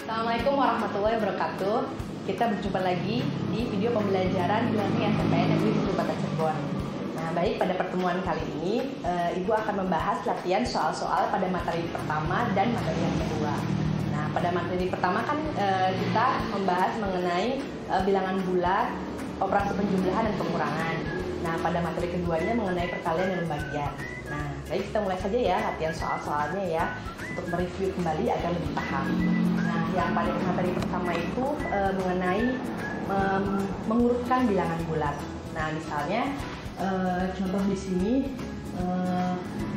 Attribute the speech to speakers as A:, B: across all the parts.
A: Assalamualaikum warahmatullahi wabarakatuh. Kita berjumpa lagi di video pembelajaran e-learning SNMPTN Negeri 1 Kota Cirebon. Nah, baik, pada pertemuan kali ini Ibu akan membahas latihan soal-soal pada materi pertama dan materi yang kedua. Nah, pada materi pertama kan kita membahas mengenai bilangan bulat, operasi penjumlahan dan pengurangan. Nah, pada materi keduanya mengenai perkalian dan pembagian. Nah, baik, kita mulai saja ya latihan soal-soalnya ya, untuk mereview kembali agar lebih paham. Nah, yang pada materi pertama itu mengenai mengurutkan bilangan bulat. Nah, misalnya contoh di sini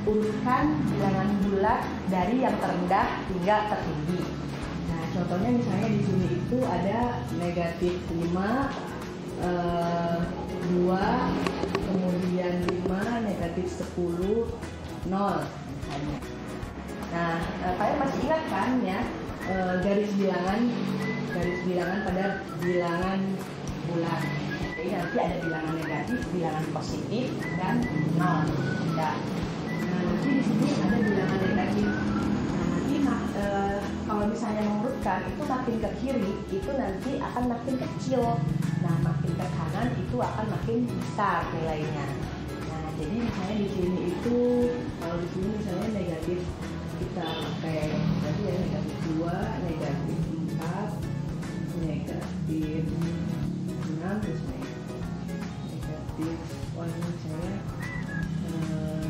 A: urutkan bilangan bulat dari yang terendah hingga tertinggi. Nah, contohnya misalnya di sini itu ada negatif 5, 2, kemudian 5, negatif 10, 0 misalnya. Nah, kalian masih ingat kan ya garis bilangan pada bilangan bulat. Jadi nanti ada bilangan negatif, bilangan positif, dan 0. Ya. Nah, nanti di sini ada bilangan negatif. Nah, nanti kalau misalnya mengurutkan itu makin ke kiri itu nanti akan makin kecil. Nah, makin ke kanan itu akan makin besar nilainya. Nah, jadi misalnya di sini itu kalau di sini misalnya negatif, kita pakai berarti ya negatif 2, negatif 4, negatif 6, terus negatif 1 misalnya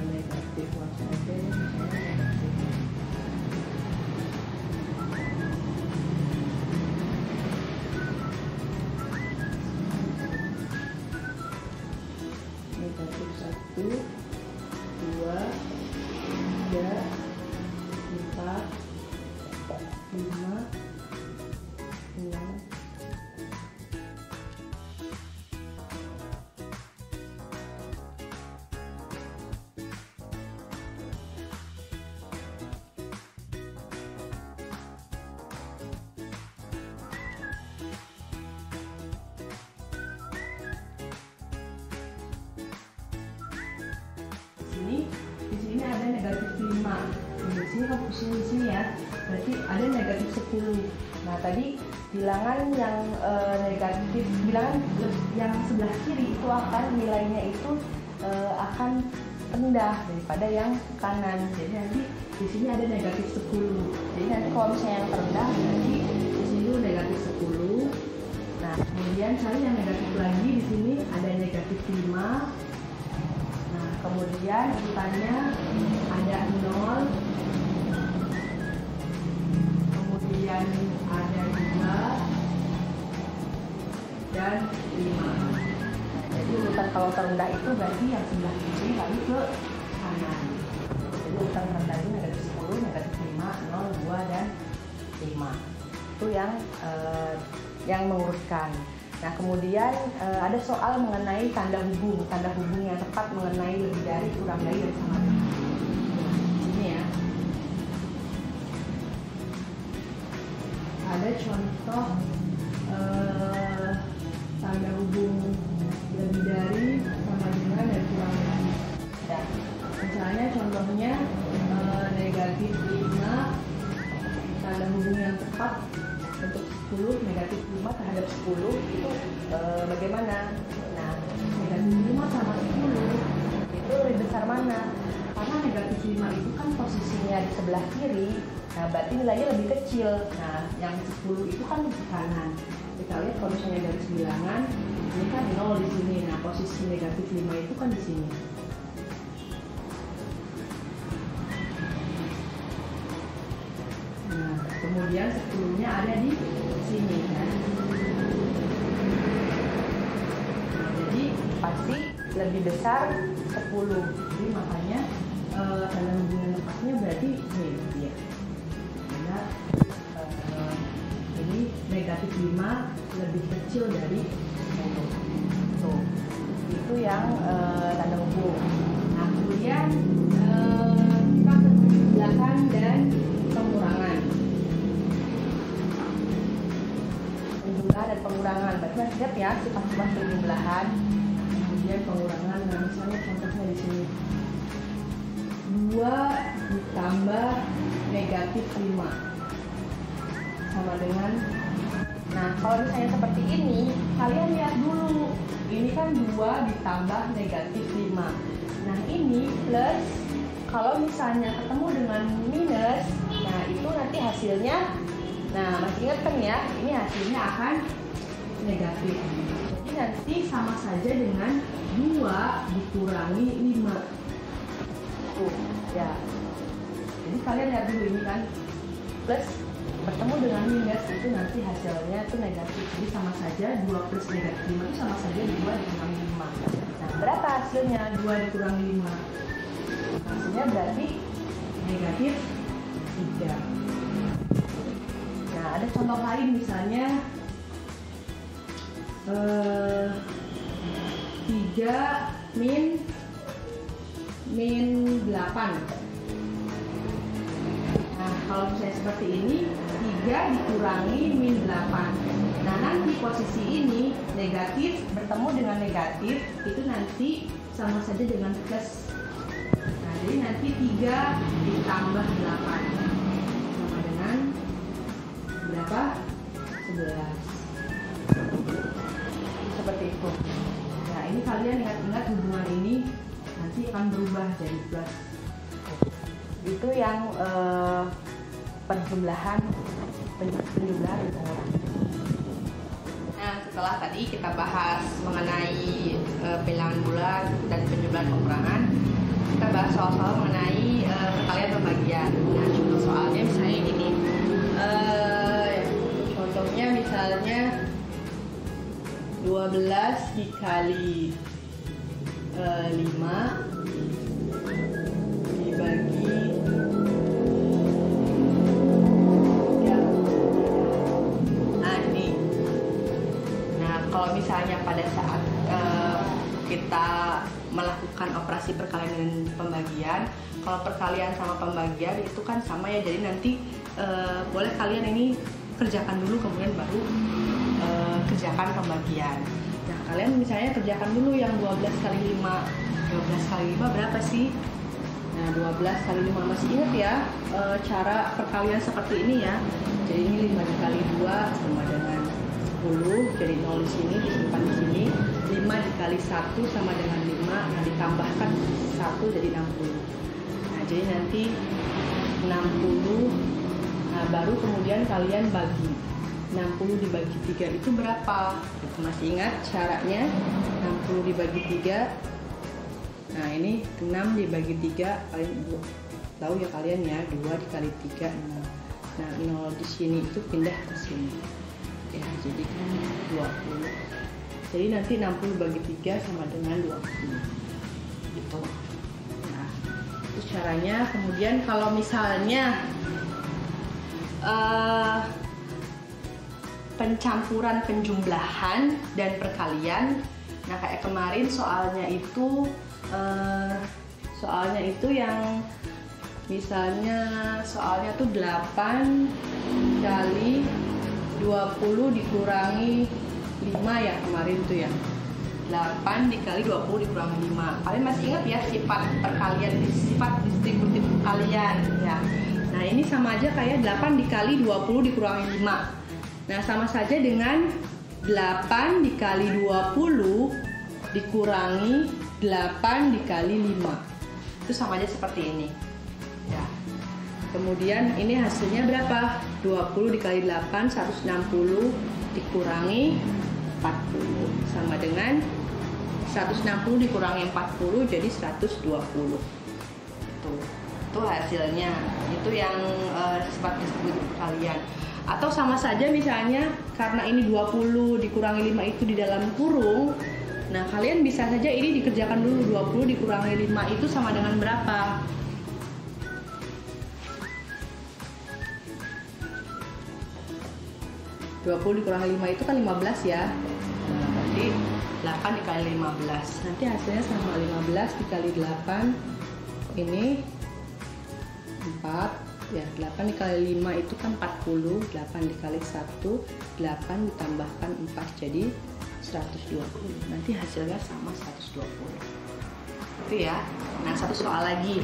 A: negatif 1 saja misalnya negatif 1, 2, 3, 4, 5, 6, di sini ada negatif 5. Di sini kan posisinya di sini ya, berarti ada negatif 10. Nah, tadi bilangan yang negatif, bilangan yang sebelah kiri itu akan nilainya itu akan rendah daripada yang kanan. Jadi nanti di sini ada negatif 10. Jadi nanti kalau misalnya yang terendah nanti di sini dulu negatif 10. Nah, kemudian cari yang negatif lagi, di sini ada negatif 5. Kemudian urutannya ada 0, kemudian ada 2 dan 5. Jadi urutan kalau terendah itu berarti yang sebelah kiri lalu ke kanan. Jadi urutan terendah itu negatif 10, negatif 5, 0, 2 dan 5. Itu yang mengurutkan. Nah, kemudian ada soal mengenai tanda hubung yang tepat mengenai lebih dari, kurang dari, dan sama dengan. Ini ya. Ada contoh tanda hubung lebih dari, sama dengan, dan kurang dari. Ya. Misalnya contohnya negatif 5, tanda hubung yang tepat untuk 10, negatif 5 terhadap 10 itu bagaimana? Nah, negatif 5 sama 10 itu lebih besar mana? Karena negatif 5 itu kan posisinya di sebelah kiri, nah berarti nilainya lebih kecil. Nah, yang 10 itu kan di kanan. Kita lihat kalau misalnya garis bilangan, ini kan 0 di sini. Nah, posisi negatif 5 itu kan di sini. Kemudian 10-nya ada di sini kan. Nah, jadi pasti lebih besar 10. Jadi makanya tanda hubungan tepatnya berarti ini dia. Karena ini negatif 5 lebih kecil dari 10. Tuh. Itu yang tanda hubung. Nah, kemudian kita ke penjumlahan dan pengurangan. Dan pengurangan, berarti masih lihat ya sifat-sifat penjumlahan, kemudian pengurangan. Nah, misalnya contohnya di sini 2 ditambah negatif 5. sama dengan, nah kalau misalnya seperti ini, kalian lihat dulu, ini kan 2 ditambah negatif 5. Nah ini plus, kalau misalnya ketemu dengan minus, nah itu nanti hasilnya, nah masih ingat kan ya, ini hasilnya akan negatif. Jadi nanti sama saja dengan 2 dikurangi 5. Tuh, ya. Jadi kalian lihat dulu ini kan, plus bertemu dengan minus, itu nanti hasilnya itu negatif. Jadi sama saja 2 plus negatif 5 itu sama saja 2 dikurangi 5. Nah, berapa hasilnya 2 dikurangi 5? Hasilnya berarti negatif 3. Nah, ada contoh lain misalnya 3 min 8. Nah, kalau misalnya seperti ini, 3 dikurangi min 8. Nah, nanti posisi ini negatif bertemu dengan negatif, itu nanti sama saja dengan plus. Nah, jadi nanti 3 ditambah 8 sama dengan berapa? 11. Seperti itu. Nah, ini kalian ingat-ingat hubungan ini nanti akan berubah jadi plus. Itu yang penjumlahan ukuran. Nah, setelah tadi kita bahas mengenai bilangan bulat dan penjumlahan pengurangan, kita bahas soal-soal mengenai perkalian pembagian. Nah, contoh soalnya misalnya gini, contohnya misalnya 12 dikali 5 dibagi 3. Nah, ini. Nah, kalau misalnya pada saat kita melakukan operasi perkalian dan pembagian, kalau perkalian sama pembagian itu kan sama ya, jadi nanti boleh kalian ini kerjakan dulu kemudian baru kerjakan pembagian. Nah, kalian misalnya kerjakan dulu yang 12 kali 5. 12 kali 5 berapa sih? Nah, 12 kali 5 masih ingat ya cara perkalian seperti ini ya. Jadi ini 5 dikali 2 sama dengan 10, jadi 0 di sini, disimpan di sini. 5 dikali 1 sama dengan 5, nah ditambahkan 1 jadi 60. Nah, jadi nanti 60, nah baru kemudian kalian bagi. 60 dibagi 3 itu berapa? Masih ingat caranya? 60 dibagi 3. Nah, ini 6 dibagi 3, kalian tahu ya kalian ya, 2 dikali 3 6. Nah, 0 di sini itu pindah ke sini. Ya, jadi kan 20. Jadi nanti 60 bagi 3 sama dengan 20. Gitu. Nah, itu caranya. Kemudian kalau misalnya pencampuran penjumlahan dan perkalian, nah kayak kemarin soalnya itu yang misalnya soalnya tuh 8 kali 20 dikurangi 5 ya kemarin tuh ya, 8 dikali 20 dikurangi 5. Kalian masih ingat ya sifat perkalian, sifat distributif perkalian ya. Nah, ini sama aja kayak 8 dikali 20 dikurangi 5. Nah, sama saja dengan 8 dikali 20 dikurangi 8 dikali 5. Itu sama aja seperti ini. Ya. Kemudian ini hasilnya berapa? 20 dikali 8, 160 dikurangi 40. Sama dengan 160 dikurangi 40 jadi 120. Itu hasilnya. Itu yang sifat distributif perkalian. Atau sama saja misalnya karena ini 20 dikurangi 5 itu di dalam kurung. Nah, kalian bisa saja ini dikerjakan dulu. 20 dikurangi 5 itu sama dengan berapa? (20 dikurangi 5 itu kan 15 ya. Nah, berarti 8 dikali 15. Nanti hasilnya sama 15 dikali 8. Ini 4. Ya, 8 dikali 5 itu kan 40, 8 dikali 1, 8 ditambahkan 4 jadi 120. Nanti hasilnya sama 120. Itu ya. Nah, satu soal lagi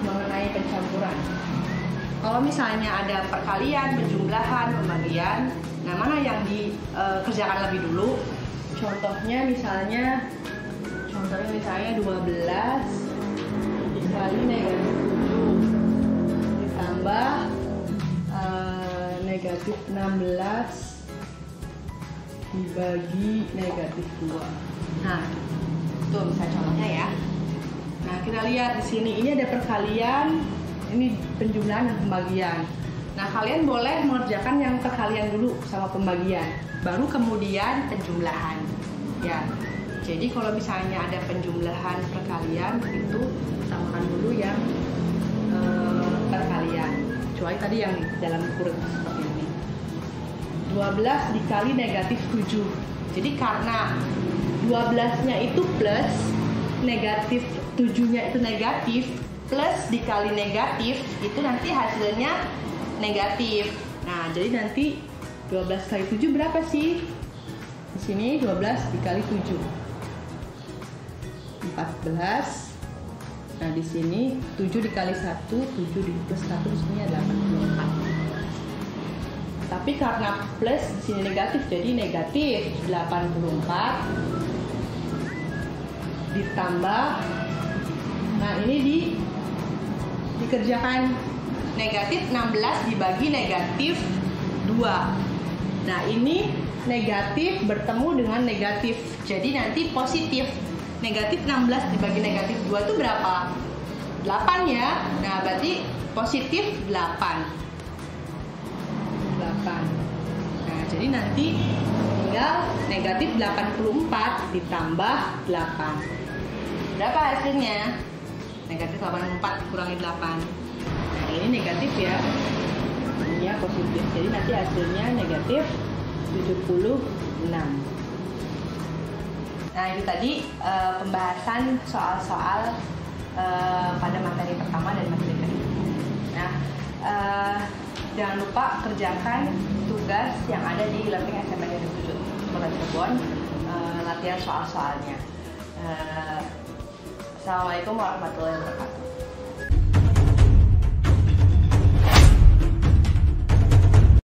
A: mengenai pencampuran. Kalau misalnya ada perkalian, penjumlahan, pembagian, nah mana yang dikerjakan lebih dulu? Contohnya misalnya 12 dikali negatif 7 ditambah negatif 16 dibagi negatif 2. Nah, itu misalnya contohnya ya. Nah, kita lihat di sini ini ada perkalian, ini penjumlahan dan pembagian. Nah, kalian boleh mengerjakan yang perkalian dulu sama pembagian, baru kemudian penjumlahan. Ya. Jadi kalau misalnya ada penjumlahan perkalian itu tambahkan dulu yang perkalian. Kecuali tadi yang dalam kurung seperti ini. 12 dikali negatif 7. Jadi karena 12-nya itu plus, negatif 7-nya itu negatif, plus dikali negatif, itu nanti hasilnya negatif. Nah, jadi nanti 12 kali 7 berapa sih? Di sini 12 dikali 7. 14. Nah, di sini 7 dikali 1, 7 plus 1 di sini adalah 84. Tapi karena plus di sini negatif, jadi negatif 84 ditambah, nah ini dikerjakan negatif 16 dibagi negatif 2. Nah, ini negatif bertemu dengan negatif, jadi nanti positif. Negatif 16 dibagi negatif 2 itu berapa? 8 ya. Nah, berarti positif 8. Nah, jadi nanti tinggal negatif 84 ditambah 8. Berapa hasilnya? Negatif 84 dikurangi 8. Nah, ini negatif ya. Ini ya positif. Jadi nanti hasilnya negatif 76. Nah, itu tadi pembahasan soal-soal pada materi pertama dan materi kedua. Nah, jangan lupa kerjakan tugas yang ada di Learning SMP Negeri 7 Kota Cirebon, latihan soal-soalnya. Assalamualaikum warahmatullahi wabarakatuh.